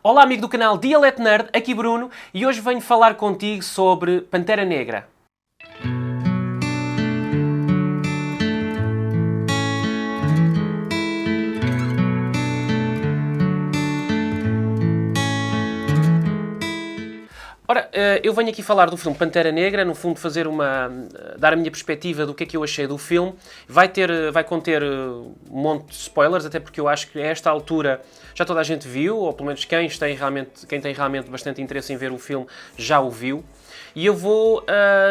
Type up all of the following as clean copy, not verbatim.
Olá amigo do canal Dialect Nerd, aqui Bruno, e hoje venho falar contigo sobre Pantera Negra. Ora, eu venho aqui falar do filme Pantera Negra, no fundo dar a minha perspectiva do que é que eu achei do filme. Vai conter um monte de spoilers, até porque eu acho que a esta altura já toda a gente viu, ou pelo menos quem tem realmente bastante interesse em ver o filme já o viu. E eu vou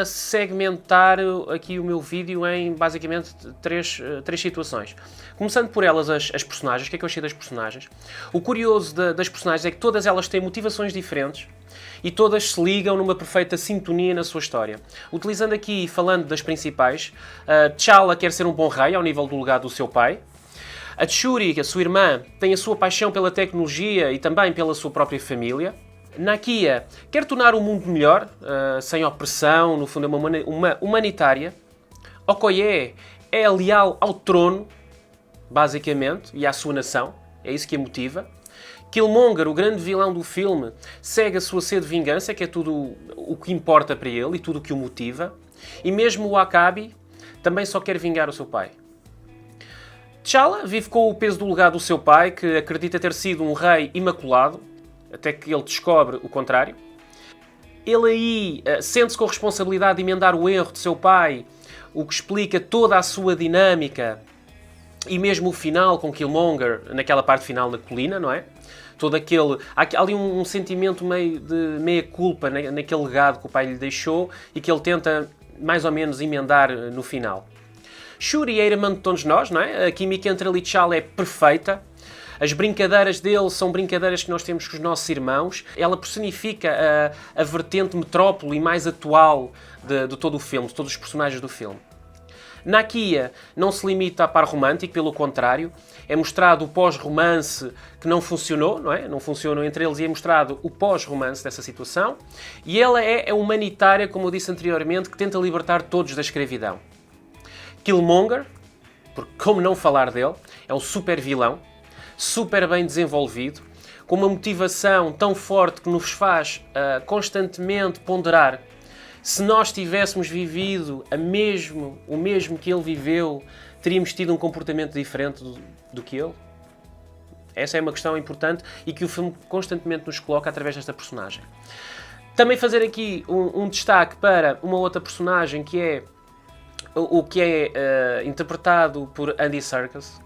segmentar aqui o meu vídeo em basicamente três situações. Começando por elas as personagens, o que é que eu achei das personagens? O curioso das personagens é que todas elas têm motivações diferentes e todas se ligam numa perfeita sintonia na sua história. Utilizando aqui, falando das principais, T'Challa quer ser um bom rei ao nível do legado do seu pai. A Shuri, a sua irmã, tem a sua paixão pela tecnologia e também pela sua própria família. Nakia quer tornar o mundo melhor, sem opressão, no fundo é uma humanitária. Okoye é leal ao trono, basicamente, e à sua nação. É isso que a motiva. Killmonger, o grande vilão do filme, segue a sua sede de vingança, que é tudo o que importa para ele e tudo o que o motiva. E mesmo o Akabi também só quer vingar o seu pai. T'Challa vive com o peso do legado do seu pai, que acredita ter sido um rei imaculado, até que ele descobre o contrário. Ele aí sente-se com a responsabilidade de emendar o erro de seu pai, o que explica toda a sua dinâmica e mesmo o final com Killmonger, naquela parte final na colina, não é? Há ali um sentimento meio de meia-culpa naquele legado que o pai lhe deixou e que ele tenta mais ou menos emendar no final. Shuri é a irmã de todos nós, não é? A química entre ele e T'Challa é perfeita. As brincadeiras dele são brincadeiras que nós temos com os nossos irmãos. Ela personifica a vertente metrópole mais atual de todo o filme, de todos os personagens do filme. Nakia não se limita a par romântico, pelo contrário. É mostrado o pós-romance que não funcionou, não é? Não funcionou entre eles e é mostrado o pós-romance dessa situação. E ela é a humanitária, como eu disse anteriormente, que tenta libertar todos da escravidão. Killmonger, porque como não falar dele, é um super vilão, super bem desenvolvido, com uma motivação tão forte que nos faz constantemente ponderar se nós tivéssemos vivido o mesmo que ele viveu, teríamos tido um comportamento diferente do que ele? Essa é uma questão importante e que o filme constantemente nos coloca através desta personagem. Também fazer aqui um destaque para uma outra personagem que é interpretado por Andy Serkis,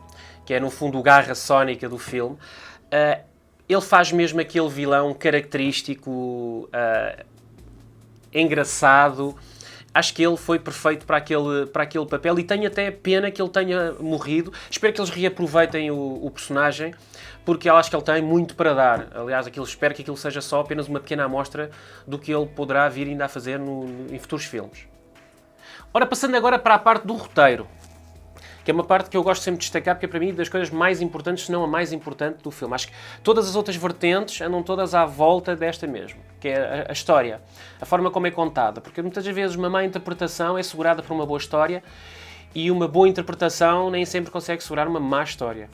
que é no fundo o garra sónica do filme. Ele faz mesmo aquele vilão característico, engraçado. Acho que ele foi perfeito para aquele papel e tenho até pena que ele tenha morrido. Espero que eles reaproveitem o personagem, porque eu acho que ele tem muito para dar. Aliás, espero que aquilo seja só apenas uma pequena amostra do que ele poderá vir ainda a fazer em futuros filmes. Ora, passando agora para a parte do roteiro, que é uma parte que eu gosto sempre de destacar, porque é para mim das coisas mais importantes, se não a mais importante do filme. Acho que todas as outras vertentes andam todas à volta desta mesmo, que é a história, a forma como é contada, porque muitas vezes uma má interpretação é segurada por uma boa história e uma boa interpretação nem sempre consegue segurar uma má história.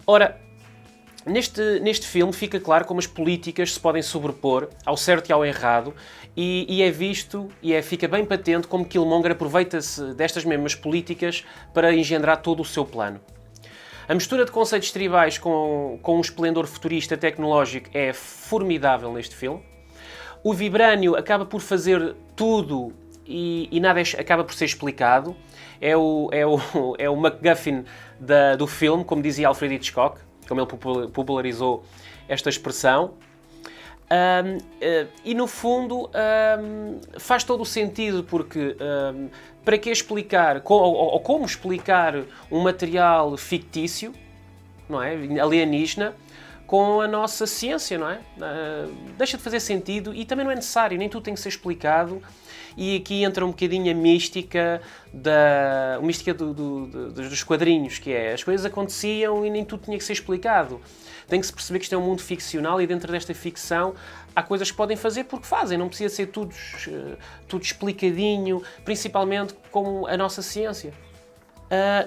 Ora, neste filme fica claro como as políticas se podem sobrepor ao certo e ao errado e é visto fica bem patente como Killmonger aproveita-se destas mesmas políticas para engendrar todo o seu plano. A mistura de conceitos tribais com um esplendor futurista tecnológico é formidável neste filme. O Vibranium acaba por fazer tudo e nada acaba por ser explicado. É o MacGuffin do filme, como dizia Alfred Hitchcock, como ele popularizou esta expressão. E no fundo faz todo o sentido, porque para que explicar, ou como explicar um material fictício, não é? Alienígena, com a nossa ciência, não é? Deixa de fazer sentido e também não é necessário, nem tudo tem que ser explicado. E aqui entra um bocadinho a mística dos quadrinhos, que é as coisas aconteciam e nem tudo tinha que ser explicado. Tem que se perceber que isto é um mundo ficcional e dentro desta ficção há coisas que podem fazer porque fazem, não precisa ser tudo explicadinho, principalmente com a nossa ciência.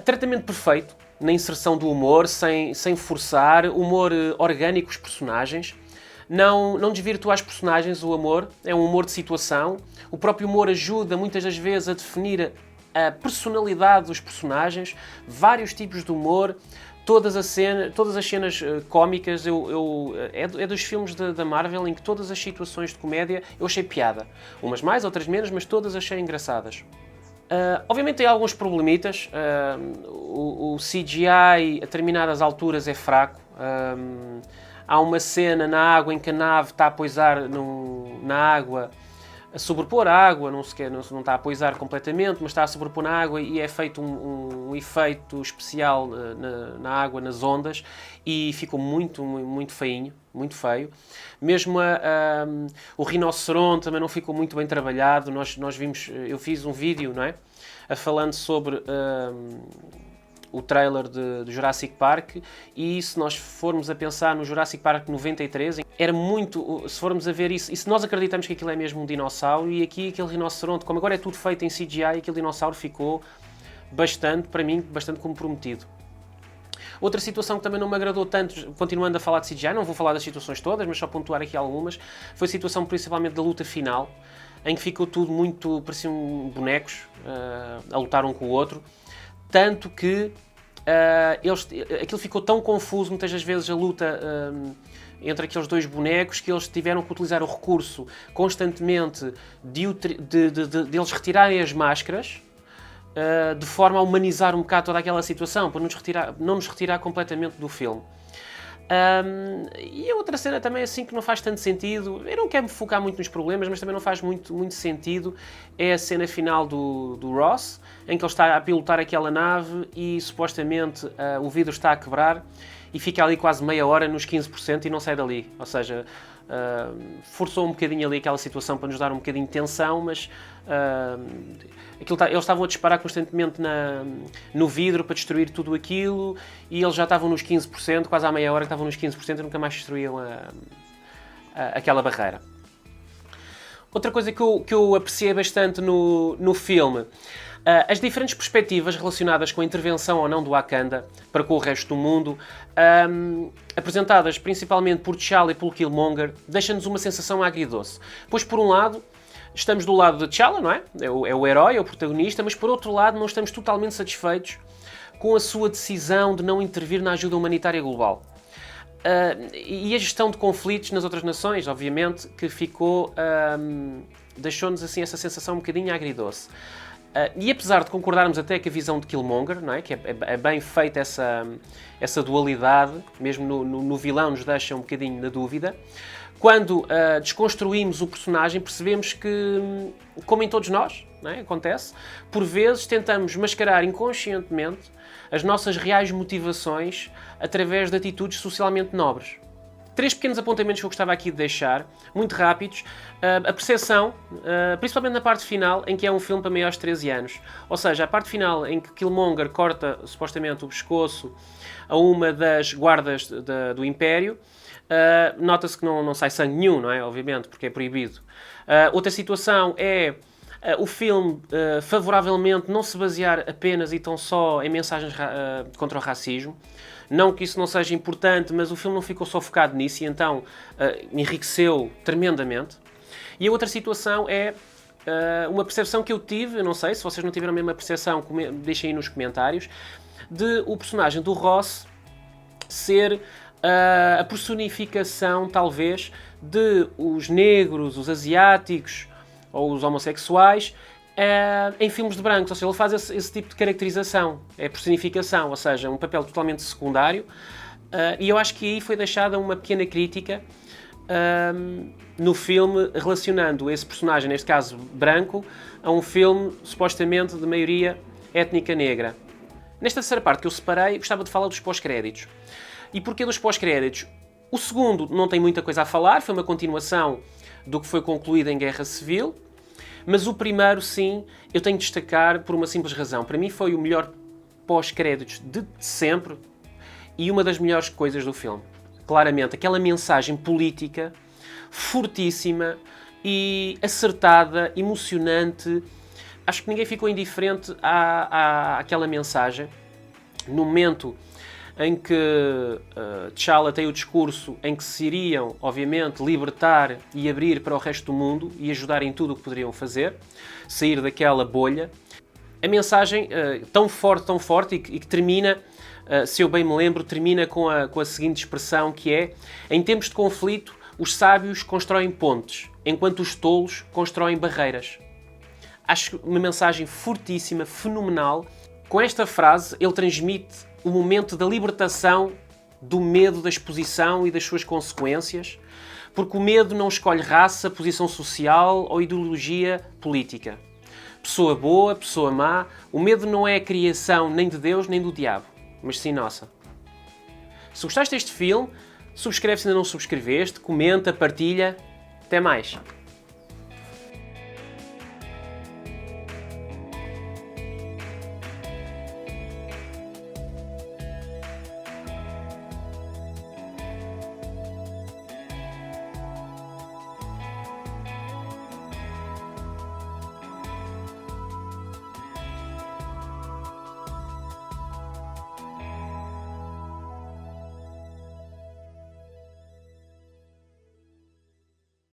Tratamento perfeito. na inserção do humor, sem forçar, humor orgânico os personagens. Não desvirtua as personagens, o humor, é um humor de situação. O próprio humor ajuda muitas das vezes a definir a personalidade dos personagens, vários tipos de humor, todas as cenas cómicas, é dos filmes da Marvel em que todas as situações de comédia eu achei piada. Umas mais, outras menos, mas todas achei engraçadas. Obviamente tem alguns problemitas, o CGI a determinadas alturas é fraco. Há uma cena na água em que a nave está a poisar na água, a sobrepor a água, não está a poisar completamente, mas está a sobrepor na água e é feito um efeito especial na água, nas ondas, e ficou muito feinho, muito feio. Mesmo o rinoceronte também não ficou muito bem trabalhado. Nós vimos, eu fiz um vídeo, não é? Falando sobre o trailer de Jurassic Park, e se nós formos a pensar no Jurassic Park 93, era muito, se formos a ver isso, e se nós acreditamos que aquilo é mesmo um dinossauro, e aqui aquele rinoceronte, como agora é tudo feito em CGI, aquele dinossauro ficou para mim, bastante comprometido. Outra situação que também não me agradou tanto, continuando a falar de CGI, não vou falar das situações todas, mas só pontuar aqui algumas, foi a situação principalmente da luta final, em que ficou tudo muito, pareciam bonecos a lutar um com o outro, tanto que aquilo ficou tão confuso, muitas das vezes a luta entre aqueles dois bonecos, que eles tiveram que utilizar o recurso constantemente de eles retirarem as máscaras, de forma a humanizar um bocado toda aquela situação, para não nos retirar completamente do filme. E a outra cena também assim que não faz tanto sentido, eu não quero me focar muito nos problemas, mas também não faz muito sentido, é a cena final do Ross, em que ele está a pilotar aquela nave e supostamente o vidro está a quebrar e fica ali quase meia hora nos 15% e não sai dali. Ou seja, forçou um bocadinho ali aquela situação para nos dar um bocadinho de tensão, mas eles estavam a disparar constantemente no vidro para destruir tudo aquilo e eles já estavam nos 15%, quase à meia hora que estavam nos 15% e nunca mais destruíam aquela barreira. Outra coisa que eu apreciei bastante no filme, as diferentes perspectivas relacionadas com a intervenção ou não do Wakanda para com o resto do mundo, apresentadas principalmente por T'Challa e pelo Killmonger, deixam-nos uma sensação agridoce. Pois, por um lado, estamos do lado de T'Challa, não é? É o herói, é o protagonista, mas por outro lado não estamos totalmente satisfeitos com a sua decisão de não intervir na ajuda humanitária global. E a gestão de conflitos nas outras nações, obviamente, que deixou-nos assim essa sensação um bocadinho agridoce. E apesar de concordarmos até com a visão de Killmonger, não é? Que é bem feita essa dualidade, mesmo no vilão nos deixa um bocadinho na dúvida, quando desconstruímos o personagem percebemos que, como em todos nós, não é? Acontece, por vezes tentamos mascarar inconscientemente as nossas reais motivações através de atitudes socialmente nobres. 3 pequenos apontamentos que eu gostava aqui de deixar, muito rápidos. A percepção, principalmente na parte final, em que é um filme para maiores de 13 anos. Ou seja, a parte final em que Killmonger corta, supostamente, o pescoço a uma das guardas do Império, nota-se que não sai sangue nenhum, não é? Obviamente, porque é proibido. Outra situação é o filme, favoravelmente, não se basear apenas e tão só em mensagens contra o racismo. Não que isso não seja importante, mas o filme não ficou só focado nisso e então enriqueceu tremendamente. E a outra situação é uma percepção que eu tive, eu não sei, se vocês não tiveram a mesma percepção, deixem aí nos comentários, de o personagem do Ross ser a personificação, talvez, de os negros, os asiáticos ou os homossexuais em filmes de brancos, ou seja, ele faz esse tipo de caracterização, é personificação, ou seja, um papel totalmente secundário, e eu acho que aí foi deixada uma pequena crítica no filme, relacionando esse personagem, neste caso branco, a um filme supostamente de maioria étnica negra. Nesta terceira parte que eu separei, gostava de falar dos pós-créditos. E porquê dos pós-créditos? O segundo não tem muita coisa a falar, foi uma continuação do que foi concluído em Guerra Civil, mas o primeiro, sim, eu tenho de destacar por uma simples razão. Para mim foi o melhor pós-créditos de sempre e uma das melhores coisas do filme. Claramente, aquela mensagem política fortíssima e acertada, emocionante. Acho que ninguém ficou indiferente àquela mensagem. no momento em que T'Challa tem o discurso em que se iriam, obviamente, libertar e abrir para o resto do mundo e ajudar em tudo o que poderiam fazer, sair daquela bolha. A mensagem tão forte e que termina, se eu bem me lembro, termina com a seguinte expressão que é: em tempos de conflito, os sábios constroem pontes, enquanto os tolos constroem barreiras. Acho uma mensagem fortíssima, fenomenal. Com esta frase, ele transmite o momento da libertação do medo da exposição e das suas consequências, porque o medo não escolhe raça, posição social ou ideologia política. Pessoa boa, pessoa má, o medo não é a criação nem de Deus nem do diabo, mas sim nossa. Se gostaste deste filme, subscreve se ainda não subscreveste, comenta, partilha. Até mais!